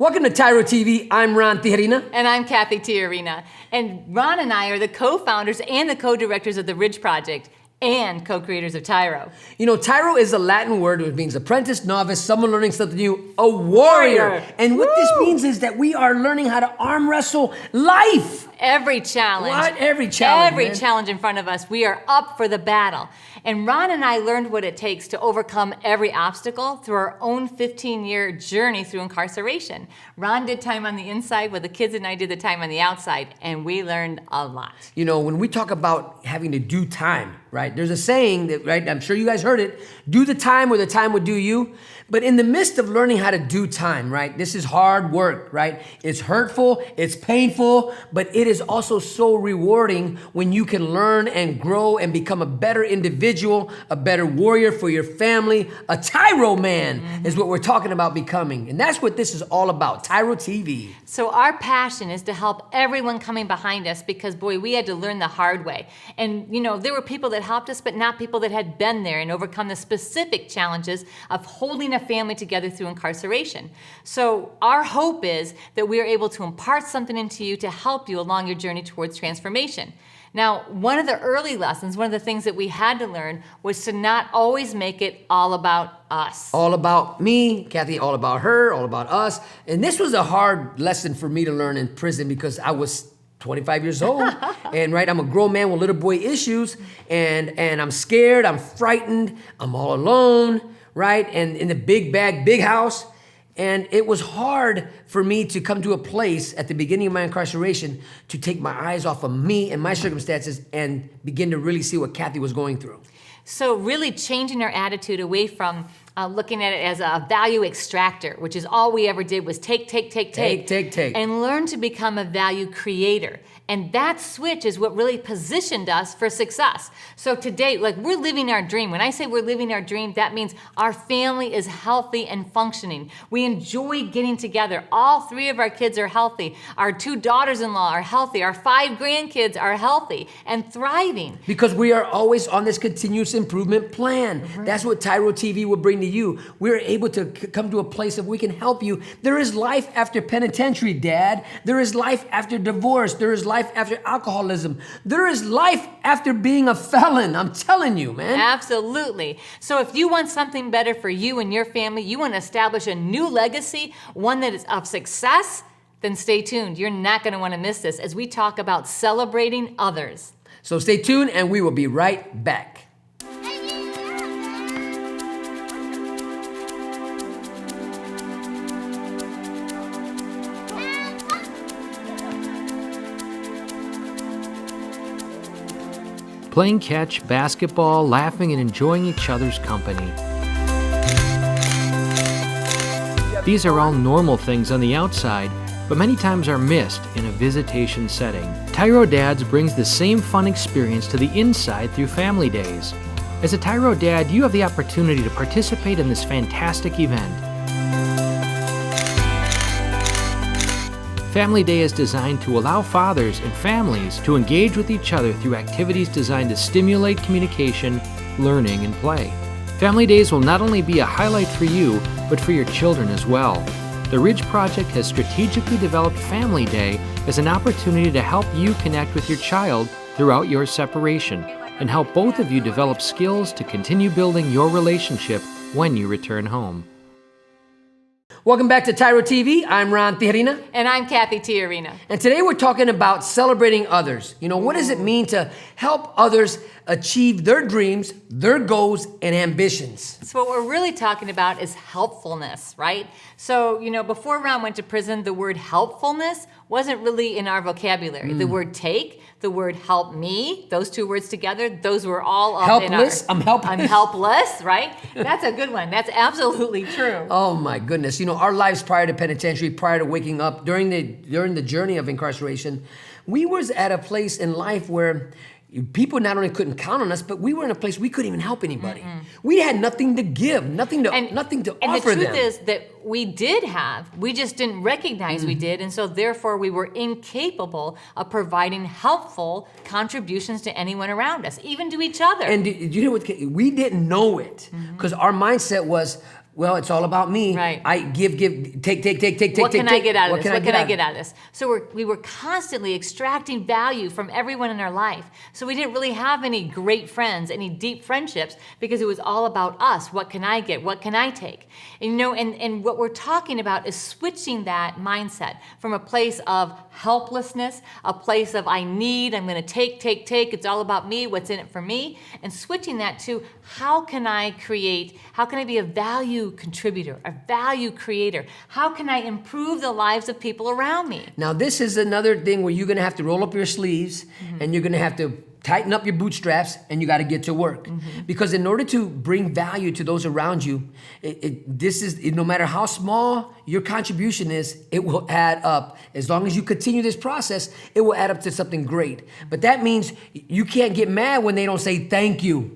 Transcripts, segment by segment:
Welcome to TYRO TV. I'm Ron Tijerina. And I'm Cathy Tijerina. And Ron and I are the co-founders and the co-directors of the Ridge Project and co-creators of TYRO. You know, TYRO is a Latin word which means apprentice, novice, someone learning something new, a warrior. And what this means is that we are learning how to arm wrestle life. Every challenge. What? Every challenge, Every man. challenge in front of us. We are up for the battle. And Ron and I learned what it takes to overcome every obstacle through our own 15-year journey through incarceration. Ron did time on the inside while the kids and I did the time on the outside, and we learned a lot. You know, when we talk about having to do time, right? There's a saying that, right? I'm sure you guys heard it. Do the time or the time would do you. But in the midst of learning how to do time, right? This is hard work, right? It's hurtful, it's painful, but it is also so rewarding when you can learn and grow and become a better individual, a better warrior for your family. A TYRO man is what we're talking about becoming. And that's what this is all about, TYRO TV. So our passion is to help everyone coming behind us because, boy, we had to learn the hard way. And, you know, there were people that helped us, but not people that had been there and overcome the specific challenges of holding a family together through incarceration. So our hope is that we are able to impart something into you to help you along your journey towards transformation. Now, one of the early lessons, one of the things that we had to learn was to not always make it all about us. All about me, Cathy, all about her, all about us. And this was a hard lesson for me to learn in prison because I was 25 years old. And right, I'm a grown man with little boy issues. And I'm scared, I'm frightened, I'm all alone, right? And in the big bag, big house. And it was hard for me to come to a place at the beginning of my incarceration to take my eyes off of me and my circumstances and begin to really see what Cathy was going through. So really changing our attitude away from looking at it as a value extractor, which is all we ever did was take. And learn to become a value creator. And that switch is what really positioned us for success. So today, like, we're living our dream. When I say we're living our dream, that means our family is healthy and functioning. We enjoy getting together. All 3 of our kids are healthy. Our 2 daughters-in-law are healthy. Our 5 grandkids are healthy and thriving. Because we are always on this continuous improvement plan. That's what TYRO TV will bring to you. We're able to come to a place that we can help you. There is life after penitentiary, Dad. There is life after divorce. There is life after alcoholism. There is life after being a felon. I'm telling you, man. Absolutely. So if you want something better for you and your family, you want to establish a new legacy, one that is of success, then stay tuned. You're not going to want to miss this as we talk about celebrating others. So stay tuned and we will be right back. Playing catch, basketball, laughing, and enjoying each other's company. These are all normal things on the outside, but many times are missed in a visitation setting. TYRO Dads brings the same fun experience to the inside through Family Days. As a TYRO Dad, you have the opportunity to participate in this fantastic event. Family Day is designed to allow fathers and families to engage with each other through activities designed to stimulate communication, learning, and play. Family Days will not only be a highlight for you, but for your children as well. The Ridge Project has strategically developed Family Day as an opportunity to help you connect with your child throughout your separation and help both of you develop skills to continue building your relationship when you return home. Welcome back to TYRO TV. I'm Ron Tijerina. And I'm Cathy Tijerina. And today we're talking about celebrating others. You know, what does it mean to help others achieve their dreams, their goals, and ambitions? So what we're really talking about is helpfulness, right? So, you know, before Ron went to prison, the word helpfulness wasn't really in our vocabulary. The word take, the word help me, those 2 words together, those were all up helpless. in our... I'm helpless. I'm helpless, right? That's a good one. That's absolutely true. Oh my goodness. You know, our lives prior to penitentiary, prior to waking up, during the journey of incarceration, we was at a place in life where people not only couldn't count on us, but we were in a place we couldn't even help anybody. We had nothing to give, nothing to offer them. And the truth is that we did have, we just didn't recognize we did, and so therefore we were incapable of providing helpful contributions to anyone around us, even to each other. And you know what? We didn't know it because our mindset was well, it's all about me. Right. I give, take. What can I get out of this? What can I get out out of this? So we were constantly extracting value from everyone in our life. So we didn't really have any great friends, any deep friendships, because it was all about us. What can I get? What can I take? And, you know, and what we're talking about is switching that mindset from a place of helplessness, a place of I need, I'm going to take, it's all about me, what's in it for me, and switching that to how can I be a value contributor, a value creator? How can I improve the lives of people around me? Now, this is another thing where you're going to have to roll up your sleeves and you're going to have to tighten up your bootstraps and you got to get to work. Because in order to bring value to those around you, no matter how small your contribution is, it will add up. As long as you continue this process, it will add up to something great. But that means you can't get mad when they don't say thank you.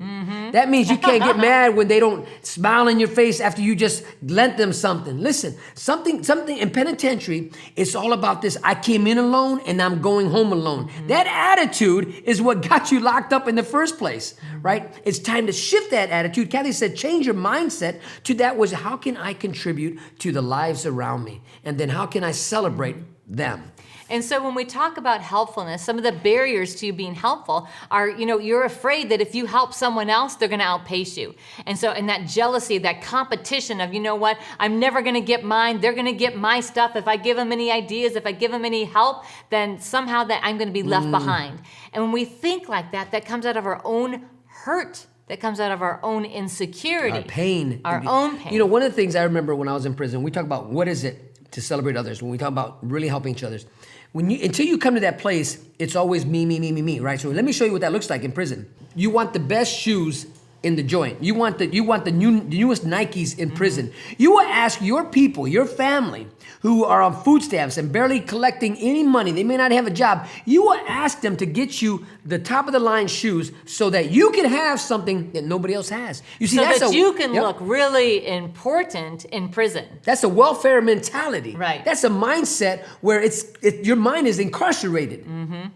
That means you can't get mad when they don't smile in your face after you just lent them something. Listen, something in penitentiary, it's all about this. I came in alone and I'm going home alone. That attitude is what got you locked up in the first place, right? It's time to shift that attitude. Cathy said, change your mindset to that was how can I contribute to the lives around me? And then how can I celebrate them? And so when we talk about helpfulness, some of the barriers to you being helpful are, you know, you're afraid that if you help someone else, they're going to outpace you. And so in that jealousy, that competition of, you know what, I'm never going to get mine. They're going to get my stuff. If I give them any ideas, if I give them any help, then somehow that I'm going to be left behind. And when we think like that, that comes out of our own hurt. That comes out of our own insecurity. Our pain. Our own pain. You know, one of the things I remember when I was in prison, we talk about what is it to celebrate others. When we talk about really helping each other, until you come to that place, it's always me, right? So let me show you what that looks like in prison. You want the best shoes in the joint. You want the newest Nikes in prison. You will ask your people, your family, who are on food stamps and barely collecting any money, they may not have a job, you will ask them to get you the top of the line shoes so that you can have something that nobody else has. You see, so you can look really important in prison. That's a welfare mentality. Right. That's a mindset where your mind is incarcerated.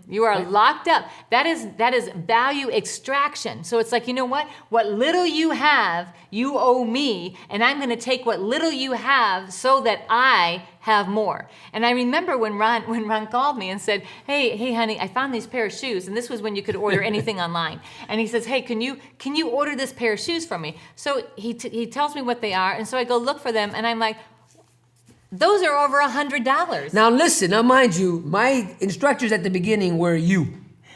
You are locked up. That is value extraction. So it's like, you know what little you have, you owe me, and I'm going to take what little you have so that I have more. And I remember when Ron called me and said, hey honey, I found these pair of shoes, and this was when you could order anything online. And he says, hey, can you order this pair of shoes for me? So he tells me what they are, and so I go look for them, and I'm like, those are over $100. Now listen, now mind you, my instructors at the beginning were you.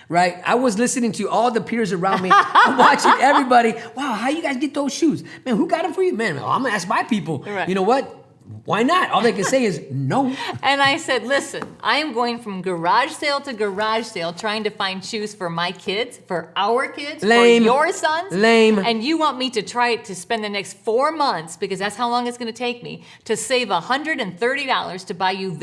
Right? I was listening to all the peers around me. I'm watching everybody. Wow, how you guys get those shoes? Man, who got them for you? Man, I'm going to ask my people. Right. You know what? Why not? All they can say is no. And I said, listen, I am going from garage sale to garage sale trying to find shoes for my kids, for our kids, Lame. for your sons. Lame. And you want me to try to spend the next 4 months, because that's how long it's going to take me, to save $130 to buy you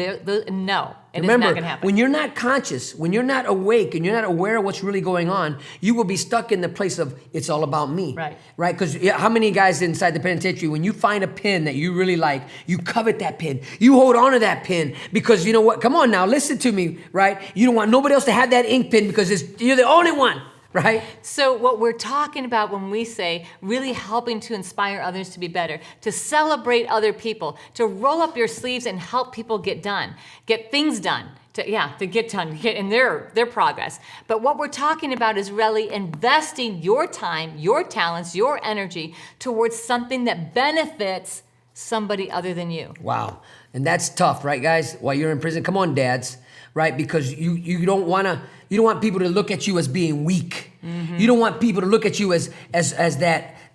no. It Remember, is not going to happen. when you're not conscious, when you're not awake, and you're not aware of what's really going on, you will be stuck in the place of it's all about me. Right. Right? Because how many guys inside the penitentiary, when you find a pen that you really like, you covet that pen. You hold on to that pen because you know what? Come on now, listen to me, right? You don't want nobody else to have that ink pen because you're the only one. Right? So what we're talking about when we say really helping to inspire others to be better, to celebrate other people, to roll up your sleeves and help people get things done, to get done, get in their progress. But what we're talking about is really investing your time, your talents, your energy towards something that benefits somebody other than you. Wow. And that's tough, right, guys? While you're in prison, come on, dads, right? Because you don't want people to look at you as being weak. You don't want people to look at you as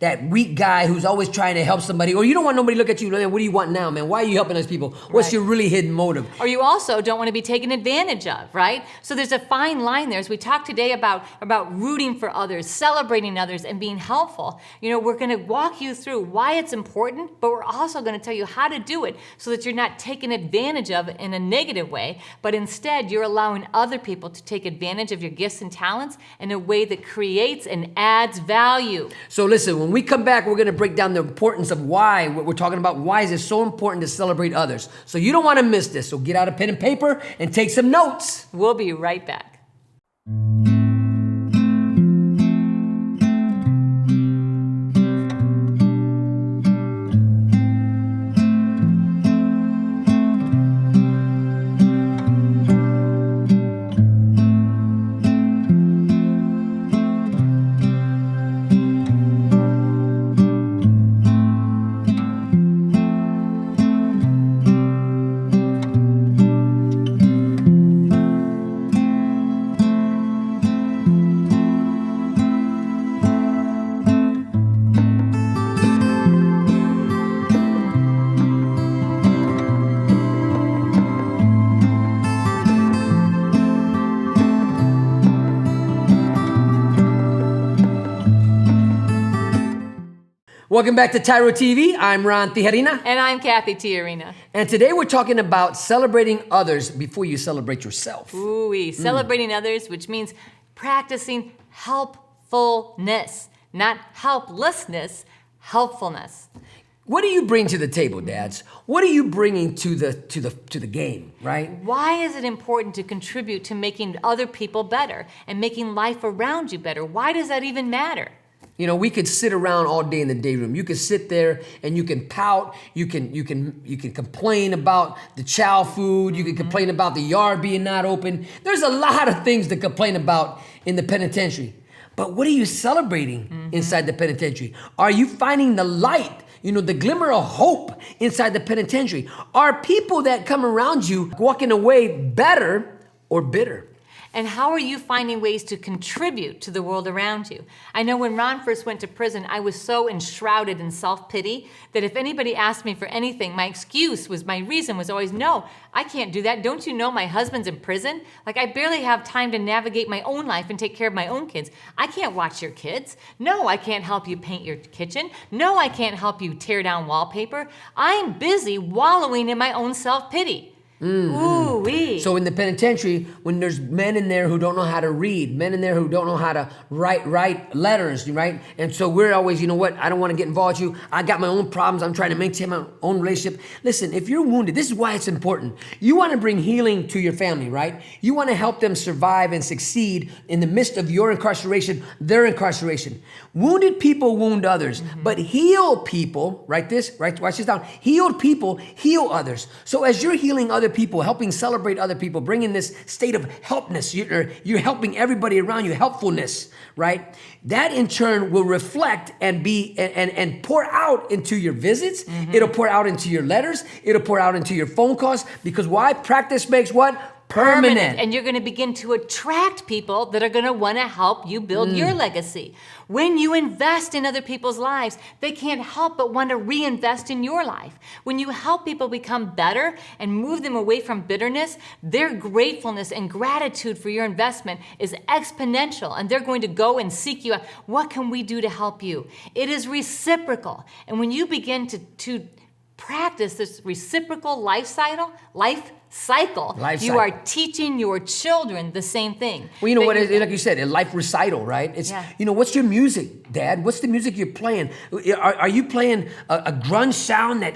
that weak guy who's always trying to help somebody. Or you don't want nobody to look at you, man, what do you want now, man? Why are you helping those people? What's your really hidden motive? Or you also don't want to be taken advantage of, right? So there's a fine line there. As we talk today about rooting for others, celebrating others, and being helpful, you know, we're going to walk you through why it's important, but we're also going to tell you how to do it so that you're not taken advantage of in a negative way, but instead you're allowing other people to take advantage of your gifts and talents in a way that creates and adds value. So listen, when we come back, we're going to break down the importance of why, what we're talking about, why is it so important to celebrate others. So you don't want to miss this. So get out a pen and paper and take some notes. We'll be right back. Welcome back to TYRO TV. I'm Ron Tijerina. And I'm Cathy Tijerina. And today we're talking about celebrating others before you celebrate yourself. Ooh-wee. Celebrating others, which means practicing helpfulness, not helplessness, helpfulness. What do you bring to the table, dads? What are you bringing to the game, right? Why is it important to contribute to making other people better and making life around you better? Why does that even matter? You know, we could sit around all day in the day room. You could sit there and you can pout. You can complain about the chow food. You can complain about the yard being not open. There's a lot of things to complain about in the penitentiary. But what are you celebrating inside the penitentiary? Are you finding the light? You know, the glimmer of hope inside the penitentiary. Are people that come around you walking away better or bitter? And how are you finding ways to contribute to the world around you? I know when Ron first went to prison, I was so enshrouded in self-pity that if anybody asked me for anything, my reason was always, no, I can't do that. Don't you know my husband's in prison? Like, I barely have time to navigate my own life and take care of my own kids. I can't watch your kids. No, I can't help you paint your kitchen. No, I can't help you tear down wallpaper. I'm busy wallowing in my own self-pity. Ooh-wee. So in the penitentiary, when there's men in there who don't know how to read, men in there who don't know how to write letters, right? And so we're always, you know what, I don't want to get involved with you. I got my own problems. I'm trying to maintain my own relationship. Listen, if you're wounded, this is why it's important. You want to bring healing to your family, right? You want to help them survive and succeed in the midst of your incarceration, their incarceration. Wounded people wound others, but healed people, write this, write this down. Healed people heal others. So as you're healing other people, helping celebrate other people, bringing this state of helpness, you're helping everybody around you, helpfulness, right? That in turn will reflect and be and pour out into your visits. It'll pour out into your letters. It'll pour out into your phone calls. Because why? Practice makes what? Permanent. And you're going to begin to attract people that are going to want to help you build your legacy. When you invest in other people's lives, they can't help but want to reinvest in your life. When you help people become better and move them away from bitterness, their gratefulness and gratitude for your investment is exponential, and they're going to go and seek you out. What can we do to help you? It is reciprocal. And when you begin to practice this reciprocal life cycle, you are teaching your children the same thing. Well, you know what, like you said, a life recital, right? It's, you know, what's your music, Dad? What's the music you're playing? Are you playing a grunge sound that,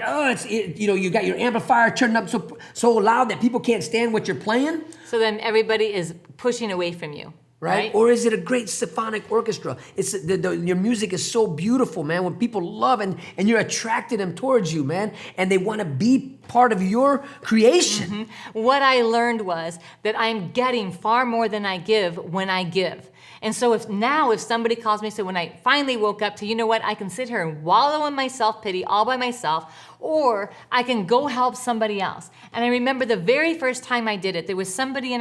you know, you got your amplifier turned up so loud that people can't stand what you're playing? So then everybody is pushing away from you. Right? Or is it a great symphonic orchestra? It's your music is so beautiful, man. When people love and you're attracting them towards you, man, and they want to be part of your creation. What I learned was that I'm getting far more than I give when I give. And so if somebody calls me, so when I finally woke up to, you know what, I can sit here and wallow in my self-pity all by myself, or I can go help somebody else. And I remember the very first time I did it, there was somebody in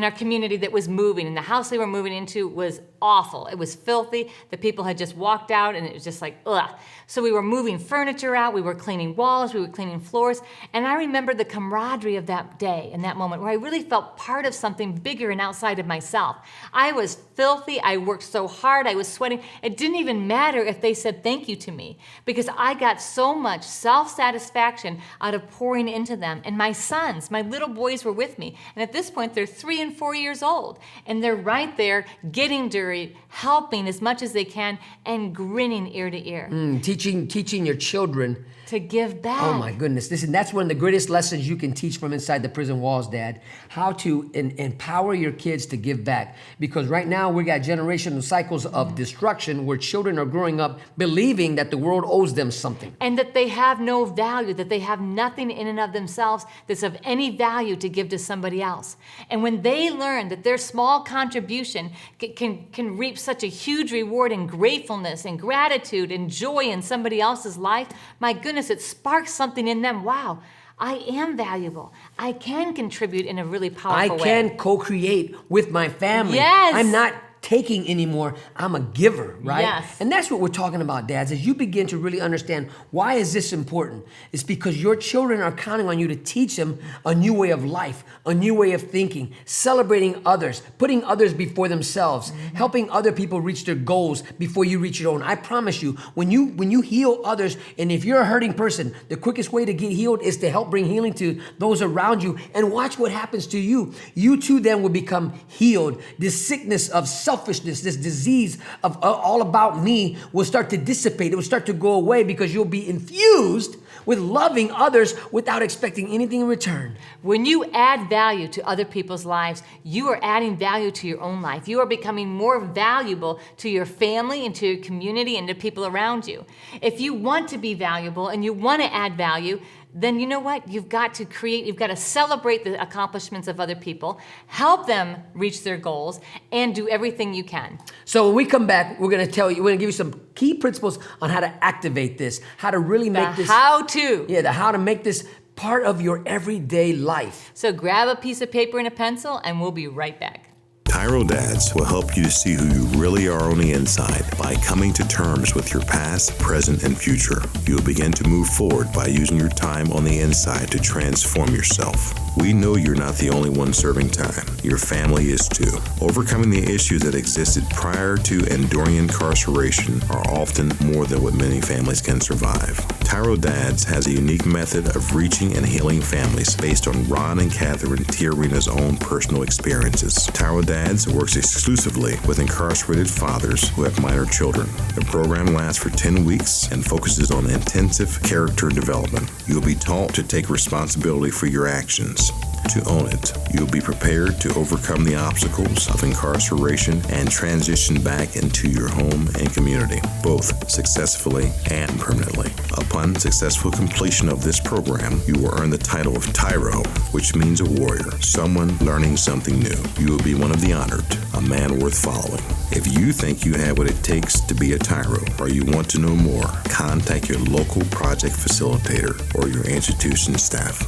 our community that was moving, and the house they were moving into was awful. It was filthy. The people had just walked out, and it was just like, ugh. So we were moving furniture out. We were cleaning walls. We were cleaning floors. And I remember the camaraderie of that day and that moment where I really felt part of something bigger and outside of myself. I was filthy. I worked so hard. I was sweating. It didn't even matter if they said thank you to me, because I got so much self-satisfaction out of pouring into them. And my sons, my little boys were with me. And at this point, they're 3 and 4 years old. And they're right there getting dirty, helping as much as they can, and grinning ear to ear. Teaching your children to give back. Oh my goodness. Listen, that's one of the greatest lessons you can teach from inside the prison walls, Dad. How to empower your kids to give back. Because right now we got generational cycles of destruction where children are growing up believing that the world owes them something. And that they have no value, that they have nothing in and of themselves that's of any value to give to somebody else. And when they learn that their small contribution can reap such a huge reward and gratefulness and gratitude and joy in somebody else's life, my goodness, it sparks something in them. Wow, I am valuable. I can contribute in a really powerful way. I can co-create with my family. Yes. I'm not taking anymore. I'm a giver, right? Yes. And that's what we're talking about, dads, as you begin to really understand why is this important. It's because your children are counting on you to teach them a new way of life, a new way of thinking, celebrating others, putting others before themselves, helping other people reach their goals before you reach your own. I promise you, when you heal others, and if you're a hurting person, the quickest way to get healed is to help bring healing to those around you, and watch what happens to you. You too then will become healed. This sickness of selfishness, this disease of all about me will start to dissipate. It will start to go away because you'll be infused with loving others without expecting anything in return. When you add value to other people's lives, you are adding value to your own life. You are becoming more valuable to your family and to your community and to people around you. If you want to be valuable and you want to add value, then you know what? You've got to celebrate the accomplishments of other people, help them reach their goals, and do everything you can. So when we come back, we're going to give you some key principles on how to activate this, how to really make this. How to make this part of your everyday life. So grab a piece of paper and a pencil, and we'll be right back. TYRO Dads will help you to see who you really are on the inside by coming to terms with your past, present, and future. You'll begin to move forward by using your time on the inside to transform yourself. We know you're not the only one serving time. Your family is too. Overcoming the issues that existed prior to and during incarceration are often more than what many families can survive. TYRO Dads has a unique method of reaching and healing families based on Ron and Catherine Tijerina's own personal experiences. TYRO Dads works exclusively with incarcerated fathers who have minor children. The program lasts for 10 weeks and focuses on intensive character development. You'll be taught to take responsibility for your actions. To own it, you'll be prepared to overcome the obstacles of incarceration and transition back into your home and community, both successfully and permanently. Upon successful completion of this program, you will earn the title of TYRO, which means a warrior, someone learning something new. You will be one of the honored, a man worth following. If you think you have what it takes to be a TYRO, or you want to know more, contact your local project facilitator or your institution staff.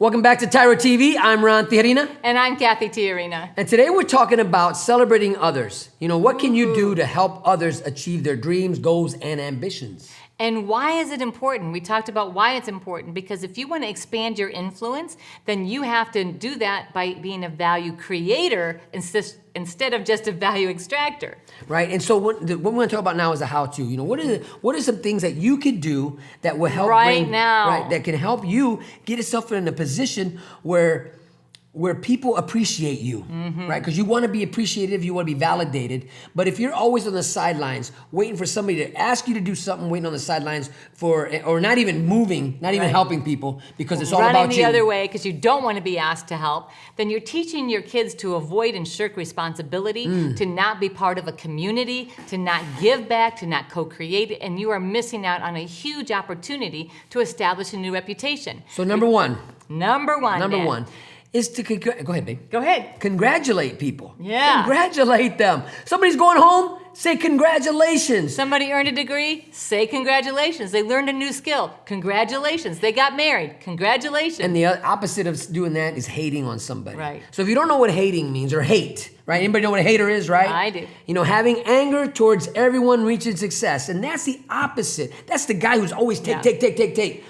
Welcome back to TYRO TV. I'm Ron Tijerina. And I'm Cathy Tijerina. And today we're talking about celebrating others. What can you do to help others achieve their dreams, goals, and ambitions? And why is it important? We talked about why it's important, because if you want to expand your influence, then you have to do that by being a value creator instead of just a value extractor. Right, and so what we're going to talk about now is a how-to. What are some things that you could do that will help that can help you get yourself in a position where people appreciate you, right? Because you want to be appreciated, you want to be validated. But if you're always on the sidelines, waiting for somebody to ask you to do something, waiting on the sidelines or not even moving, not even helping people because it's all about you. Running the other way because you don't want to be asked to help, then you're teaching your kids to avoid and shirk responsibility, to not be part of a community, to not give back, to not co-create, and you are missing out on a huge opportunity to establish a new reputation. So number one is to go ahead, babe. Go ahead. Congratulate people. Yeah. Congratulate them. Somebody's going home, say congratulations. Somebody earned a degree, say congratulations. They learned a new skill, congratulations. They got married, congratulations. And the opposite of doing that is hating on somebody. Right. So if you don't know what hating means, or hate, right? Anybody know what a hater is, right? I do. Having anger towards everyone reaching success. And that's the opposite. That's the guy who's always take.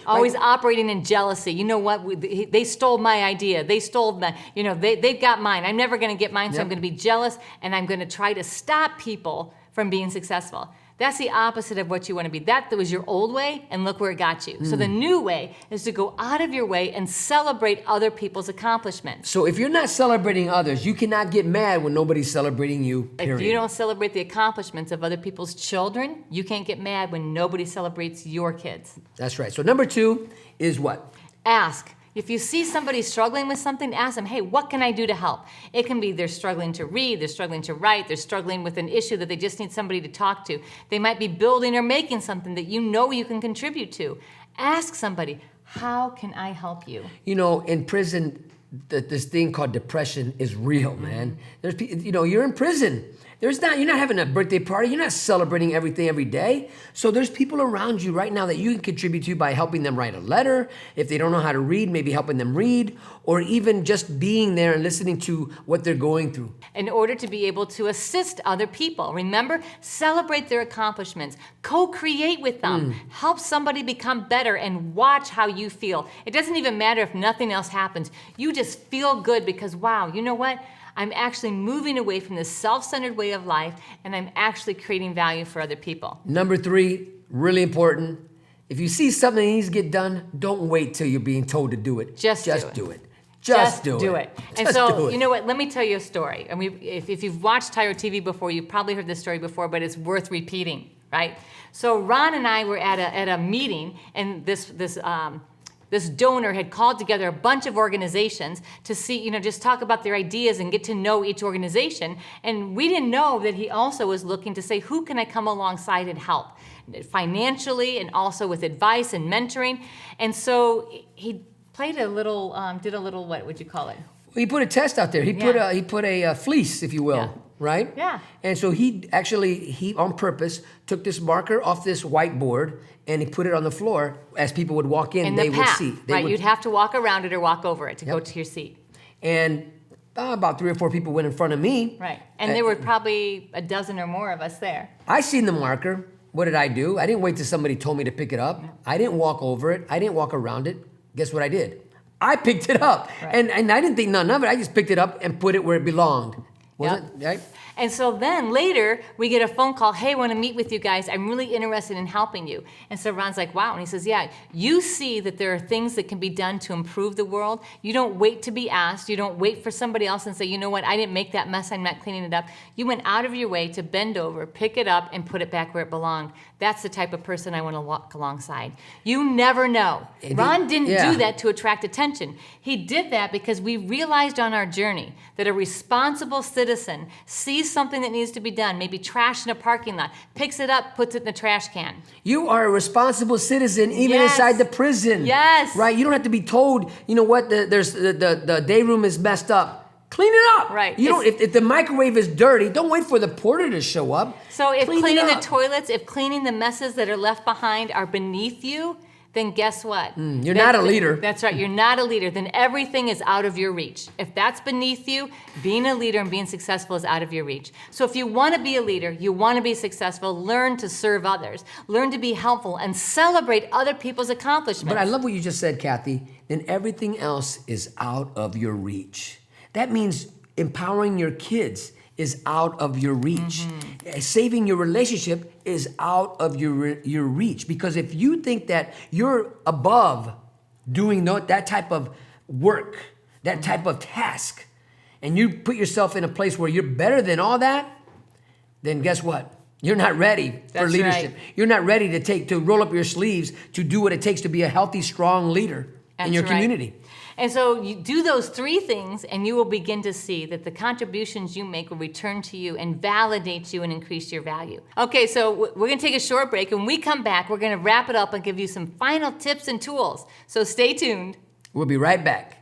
Always operating in jealousy. You know what? They stole my idea. They stole my, they've got mine. I'm never going to get mine, so I'm going to be jealous, and I'm going to try to stop people from being successful. That's the opposite of what you want to be. That was your old way, and look where it got you. So the new way is to go out of your way and celebrate other people's accomplishments. So if you're not celebrating others, you cannot get mad when nobody's celebrating you, period. If you don't celebrate the accomplishments of other people's children, you can't get mad when nobody celebrates your kids. That's right. So number two is what? Ask. If you see somebody struggling with something, ask them, hey, what can I do to help? It can be they're struggling to read, they're struggling to write, they're struggling with an issue that they just need somebody to talk to. They might be building or making something that you know you can contribute to. Ask somebody, how can I help you? In prison, this thing called depression is real, man. There's, you're in prison. You're not having a birthday party. You're not celebrating everything every day. So there's people around you right now that you can contribute to by helping them write a letter. If they don't know how to read, maybe helping them read, or even just being there and listening to what they're going through. In order to be able to assist other people. Remember, celebrate their accomplishments. Co-create with them. Help somebody become better and watch how you feel. It doesn't even matter if nothing else happens. You just feel good because, wow, you know what? I'm actually moving away from this self-centered way of life, and I'm actually creating value for other people. Number 3, really important. If you see something that needs to get done, don't wait till you're being told to do it. Just do it. Just do it. And so, you know what? Let me tell you a story. I mean, if you've watched TYRO TV before, you've probably heard this story before, but it's worth repeating, right? So Ron and I were at a meeting, and this donor had called together a bunch of organizations to see, just talk about their ideas and get to know each organization. And we didn't know that he also was looking to say, who can I come alongside and help? Financially and also with advice and mentoring. And so he did a little, what would you call it? Well, he put a test out there. He put a fleece, if you will, right? Yeah. And so he on purpose took this marker off this whiteboard and he put it on the floor. As people would walk in, they would see. You'd have to walk around it or walk over it to go to your seat. And about 3 or 4 people went in front of me. Right. And there were probably a dozen or more of us there. I seen the marker. What did I do? I didn't wait till somebody told me to pick it up. I didn't walk over it. I didn't walk around it. Guess what I did? I picked it up. Right. And I didn't think none of it. I just picked it up and put it where it belonged. Was it? Right? And so then later we get a phone call, hey, I want to meet with you guys. I'm really interested in helping you. And so Ron's like, wow. And he says, yeah, you see that there are things that can be done to improve the world. You don't wait to be asked. You don't wait for somebody else and say, you know what, I didn't make that mess. I'm not cleaning it up. You went out of your way to bend over, pick it up, and put it back where it belonged. That's the type of person I want to walk alongside. You never know. Ron didn't do that to attract attention. He did that because we realized on our journey that a responsible citizen sees something that needs to be done, maybe trash in a parking lot, picks it up, puts it in the trash can. You are a responsible citizen even inside the prison. Yes. Right? You don't have to be told, you know what, the day room is messed up. Clean it up. Right. You don't. If the microwave is dirty, don't wait for the porter to show up. So if cleaning the toilets, if cleaning the messes that are left behind are beneath you, then guess what? You're not a leader. That's right. You're not a leader. Then everything is out of your reach. If that's beneath you, being a leader and being successful is out of your reach. So if you want to be a leader, you want to be successful, learn to serve others, learn to be helpful, and celebrate other people's accomplishments. But I love what you just said, Cathy. Then everything else is out of your reach. That means empowering your kids is out of your reach. Saving your relationship is out of your reach. Because if you think that you're above doing that type of work, that type of task, and you put yourself in a place where you're better than all that, then guess what? You're not ready for leadership. Right. You're not ready to roll up your sleeves to do what it takes to be a healthy, strong leader in your community. And so you do those 3 things and you will begin to see that the contributions you make will return to you and validate you and increase your value. Okay, so we're going to take a short break. When we come back, we're going to wrap it up and give you some final tips and tools. So stay tuned. We'll be right back.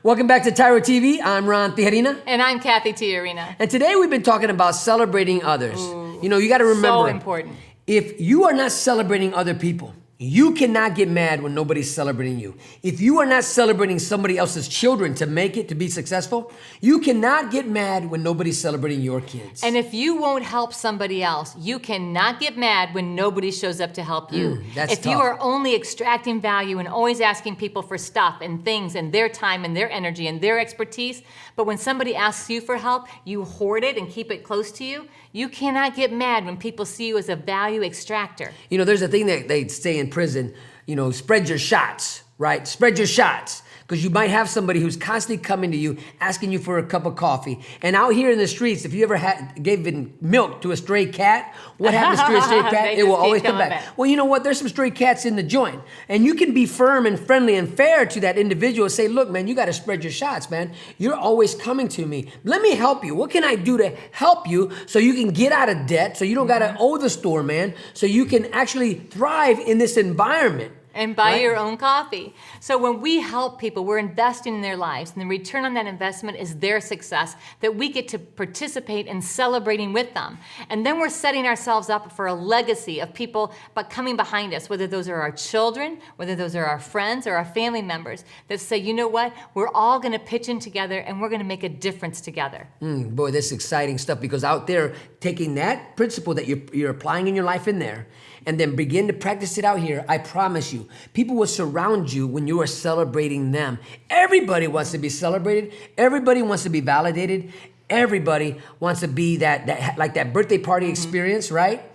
Welcome back to TYRO TV. I'm Ron Tijerina. And I'm Cathy Tijerina. And today we've been talking about celebrating others. You know, you got to remember. So important. If you are not celebrating other people, You cannot get mad when nobody's celebrating you. If you are not celebrating somebody else's children to make it, to be successful, you cannot get mad when nobody's celebrating your kids. And if you won't help somebody else, you cannot get mad when nobody shows up to help you. That's if tough. you are only extracting value and always asking people for stuff and things and their time and their energy and their expertise, but when somebody asks you for help, you hoard it and keep it close to you, you cannot get mad when people see you as a value extractor. You know, there's a thing that they say in prison, you know, spread your shots, right? Spread your shots. Because you might have somebody who's constantly coming to you, asking you for a cup of coffee. And out here in the streets, if you ever given milk to a stray cat, what happens to a stray cat? It will always come back. Well, you know what? There's some stray cats in the joint. And you can be firm and friendly and fair to that individual and say, look, man, you got to spread your shots, man. You're always coming to me. Let me help you. What can I do to help you so you can get out of debt, so you don't got to owe the store, man, so you can actually thrive in this environment? And buy your own coffee. So when we help people, we're investing in their lives, and the return on that investment is their success that we get to participate in celebrating with them. And then we're setting ourselves up for a legacy of people but coming behind us, whether those are our children, whether those are our friends or our family members, that say, you know what, we're all gonna pitch in together and we're gonna make a difference together. Boy, that's exciting stuff, because out there, taking that principle that you're applying in your life in there, and then begin to practice it out here, I promise you, people will surround you when you are celebrating them. Everybody wants to be celebrated. Everybody wants to be validated. Everybody wants to be that like that birthday party experience, right?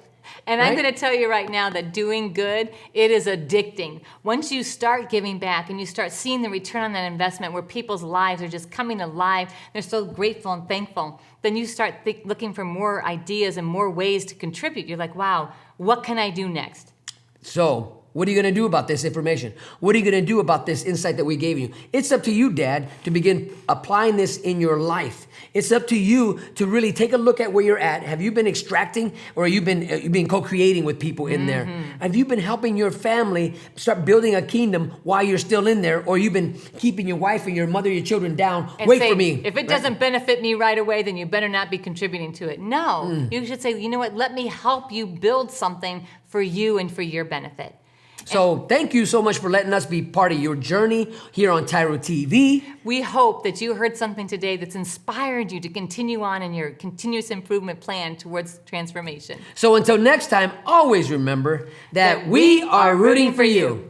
And I'm going to tell you right now that doing good, it is addicting. Once you start giving back and you start seeing the return on that investment where people's lives are just coming alive, they're so grateful and thankful, then you start looking for more ideas and more ways to contribute. You're like, wow, what can I do next? So, what are you going to do about this information? What are you going to do about this insight that we gave you? It's up to you, Dad, to begin applying this in your life. It's up to you to really take a look at where you're at. Have you been extracting, or have you been co-creating with people in there? Have you been helping your family start building a kingdom while you're still in there, or you've been keeping your wife and your mother, your children down? And wait say, for me. If it doesn't benefit me right away, then you better not be contributing to it. No, you should say, you know what, let me help you build something for you and for your benefit. So thank you so much for letting us be part of your journey here on TYRO TV. We hope that you heard something today that's inspired you to continue on in your continuous improvement plan towards transformation. So until next time, always remember that we are rooting for you.